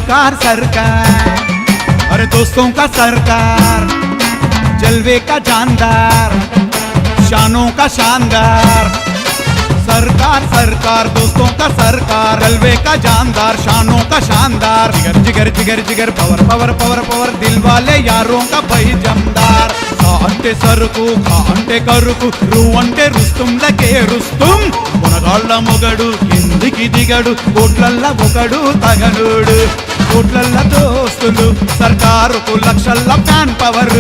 सरकार सरकार, अरे दोस्तों का सरकार, जलवे का जानदार, शानों का शानदार। सरकार सरकार दोस्तों का सरकार, जलवे का जानदार, शानों का शानदार। जिगर जिगर जिगर जिगर पवर पवर पवर पवर, दिल वाले यारों का भाई जमदार। सा अंटे सरुకు ఖా అంటే కరుకు, రు అంటే రుస్తుంలకే రుస్తుం। మునగాళ్ళ మొగడు కిందికి దిగడు, కోట్లల్ల ఒకడు తగనుడు। కోట్లల్ల దోస్తులు సర్కారుకు లక్షల్ల ఫ్యాన్ పవర్,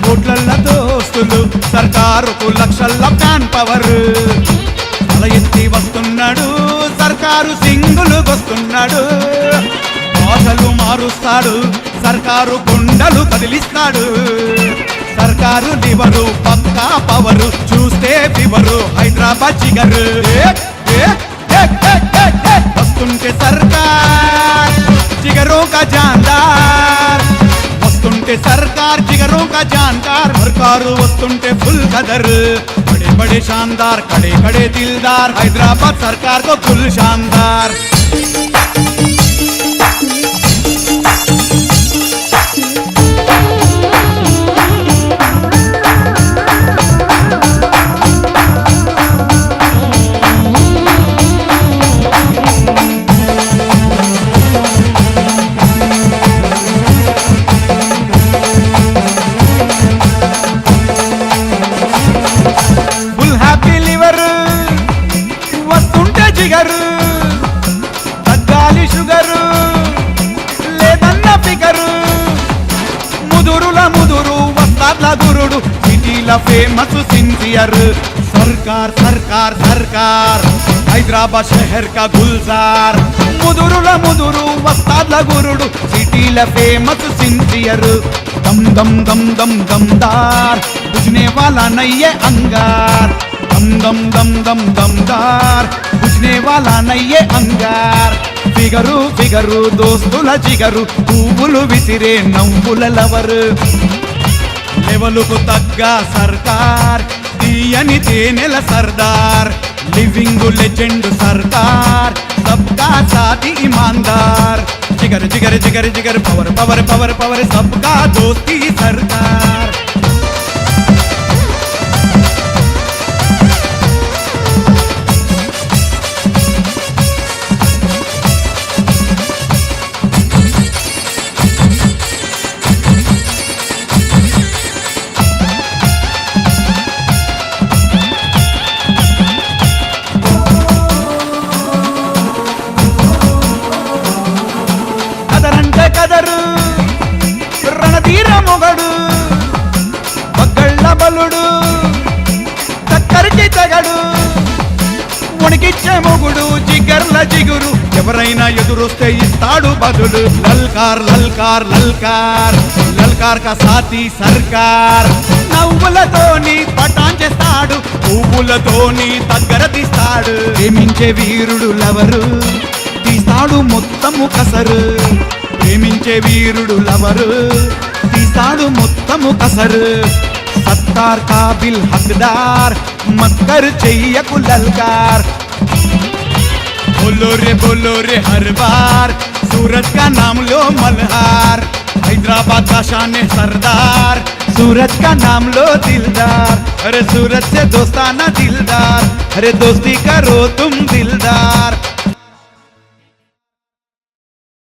కోట్లల్ల దోస్తులు సర్కారుకు లక్షల్ల ఫ్యాన్ పవర్। తల ఎత్తి వస్తున్నాడు సర్కారు, సింగులుగొస్తున్నాడు। భాషలు మారుస్తాడు సర్కారు, గుండెలు కదిలిస్తాడు। సర్కారు లివరు పక్కా పవరు, చూస్తే ఫివరు హైదరాబాద్ జిగరు। వస్తుంటే సర్కార్ జిగరోं का जानदार, వస్తుంటే సర్కార్ జిగరోं का जानदार। సర్కారు వస్తుంటే ఫుల్ కదర్, बड़े बड़े शानदार खड़े खड़े दिलदार। हैदराबाद सरकार को फुल शानदार। జిగరు తగ్గాలి షుగరు, లేదన్న ఫిగరు। ముదురుల ముదురు వస్తాడ్ల గురుడు, సిటీల ఫేమస్ సిన్సియర్। सरकार सरकार सरकार हैदराबाद शहर का गुलजार। मुदुरुला मुदुरु वस्ताद्ల गुरुడు, सिटीला फेमस सिंसियर। दम दम दम दम दमदार, बुझने वाला नहीं है अंगार। दम दम दम दम दमदार, बुझने वाला नहीं है अंगार। ఫిగరు ఫిగరు దోస్తుల జిగరు, పువ్వులు విసిరే నవ్వుల లవరు। లెవెలుకు తగ్గ సర్కార్, తీయని తేనెల సర్దార్। लिविंग लेजेंड सरकार, सबका साथी ईमानदार। जिगर जिगर जिगर जिगर पावर पावर पावर पावर, सबका दोस्ती सरकार। కదరు రణధీర మొగడు, పగ్గళ్ళ బలుడు, చక్కరికి తెగడు, ఉనికిచ్చే మొగుడు, జిగర్ల జిగురు। ఎవరైనా ఎదురొస్తే ఇస్తాడు బదులు। లల్కార్ లల్కార్ లల్కార్, లల్కార్ కా సాథీ సర్కార్। నవ్వులతోని పటాన్ చేస్తాడు, పువ్వులతోని దగ్గర తీస్తాడు। ప్రేమించే వీరుడు లవరు, తీస్తాడు మొత్తము కసరు। ప్రేమించే వీరుడు లవరు, తీస్తాడు మొత్తము కసరు। సత్తార్ కాబిల్ హక్దార్, మక్కర్ చెయ్యకు లల్కార్। बोलो रे हर बार, सूरज का नाम लो मल्हार। हैदराबाद का शान सरदार, सूरज का नाम लो दिलदार। अरे सूरज से दोस्ताना दिलदार, अरे दोस्ती करो तुम दिलदार।